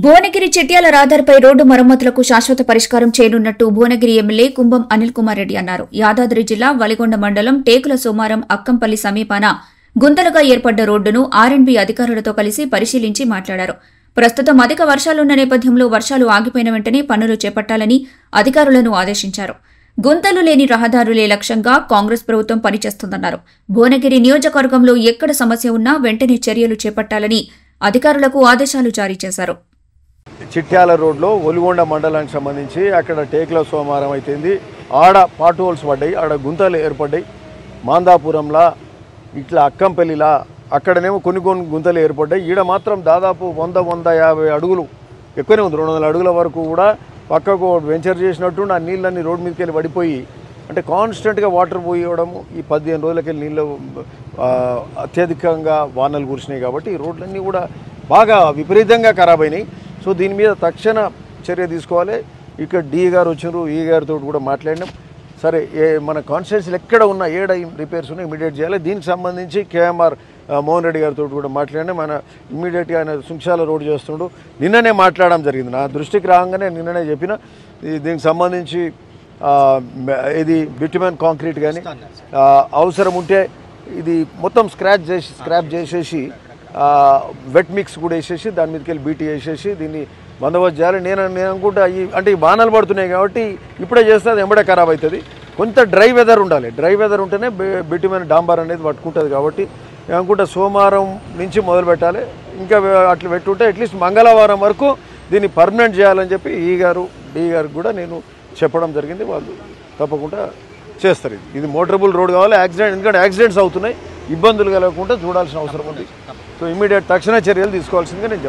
భువనగిరి చిట్యాల రహదారిపై రోడ్డు మరమ్మతులకు శాశ్వత పరిష్కారం చేయనున్నట్టు భువనగిరి ఎమ్మెల్యే కుంభం అనిల్ కుమార్ రెడ్డి అన్నారు. యాదాద్రి జిల్లా వలిగొండ మండలం టేకుల సోమారం అక్కంపల్లి సమీపాన గుంతలుగా ఏర్పడ్డ రోడ్డును ఆర్ఎండ్బీ అధికారులతో కలిసి పరిశీలించి మాట్లాడారు. ప్రస్తుతం అధిక వర్షాలున్న నేపథ్యంలో వర్షాలు ఆగిపోయిన వెంటనే పనులు చేపట్టాలని అధికారులను ఆదేశించారు. గుంతలు లేని రహదారులే లక్ష్యంగా కాంగ్రెస్ ప్రభుత్వం పనిచేస్తోందన్నారు. భువనగిరి నియోజకవర్గంలో ఎక్కడ సమస్య ఉన్నా వెంటనే చర్యలు చేపట్టాలని అధికారులకు ఆదేశాలు జారీ చేశారు. చిట్యాల రోడ్లో ఒలిగొండ మండలానికి సంబంధించి అక్కడ టేకుల సోమారం అయితేంది, ఆడ పాట్ హోల్స్ పడ్డాయి, ఆడ గుంతలు ఏర్పడ్డాయి. మాందాపురంలా ఇట్లా అక్కంపల్లిలా అక్కడనేమో కొన్ని గుంతలు ఏర్పడ్డాయి. ఈడ మాత్రం దాదాపు 100-150 అడుగులు ఎక్కువనే ఉంది, 200 అడుగుల వరకు కూడా పక్కకు వెంచర్ చేసినట్టు ఆ నీళ్ళన్నీ రోడ్డు మీదకి వెళ్ళి పడిపోయి, అంటే కాన్స్టెంట్గా వాటర్ పోయడము. ఈ 15 రోజులకెళ్ళి నీళ్ళు అత్యధికంగా వానలు కురిసినాయి కాబట్టి ఈ రోడ్లన్నీ కూడా బాగా విపరీతంగా ఖరాబ్ అయినాయి. సో దీని మీద తక్షణ చర్య తీసుకోవాలి. ఇక్కడ డి గారు వచ్చినారు, ఈ గారితో కూడా మాట్లాడినాం. సరే, మన కాన్స్టిట్యున్సీలు ఎక్కడ ఉన్నా ఏడ రిపేర్స్ ఉన్నాయి ఇమీడియట్ చేయాలి. దీనికి సంబంధించి కేఎంఆర్ మోహన్ రెడ్డి గారితో కూడా మాట్లాడినాం. ఆయన ఇమీడియట్గా ఆయన సుంచాల రోడ్ చేస్తుండు. నిన్ననే మాట్లాడడం జరిగింది, నా దృష్టికి రాగానే నిన్ననే చెప్పిన. దీనికి సంబంధించి ఇది బిట్యుమెన్ కాంక్రీట్ కానీ అవసరం ఉంటే ఇది మొత్తం స్క్రాప్ చేసేసి వెట్ మిక్స్ కూడా వేసేసి దాని మీదకి వెళ్ళి బీటీ వేసేసి దీన్ని బందోబస్తు చేయాలి. నేను అనుకుంటా అంటే ఈ బాణాలు పడుతున్నాయి కాబట్టి ఇప్పుడే చేస్తే అది ఎంబడే ఖరాబ్ అవుతుంది. కొంత డ్రై వెదర్ ఉండాలి, డ్రై వెదర్ ఉంటేనే బిట్యుమెన్ డాంబర్ అనేది పట్టుకుంటుంది. కాబట్టి నేను అనుకుంటా సోమవారం నుంచి మొదలు పెట్టాలి. ఇంకా అట్లా పెట్టుంటే అట్లీస్ట్ మంగళవారం వరకు దీన్ని పర్మనెంట్ చేయాలని చెప్పి ఈ గారు డి గారికి కూడా నేను చెప్పడం జరిగింది. వాళ్ళు తప్పకుండా చేస్తారు. ఇది మోటరబుల్ రోడ్ కావాలి. ఎందుకంటే యాక్సిడెంట్స్ అవుతున్నాయి, ఇబ్బందులు కలగకుండా చూడాల్సిన అవసరం ఉంది. సో ఇమీడియట్ తక్షణ చర్యలు తీసుకోవాల్సిందిగా నేను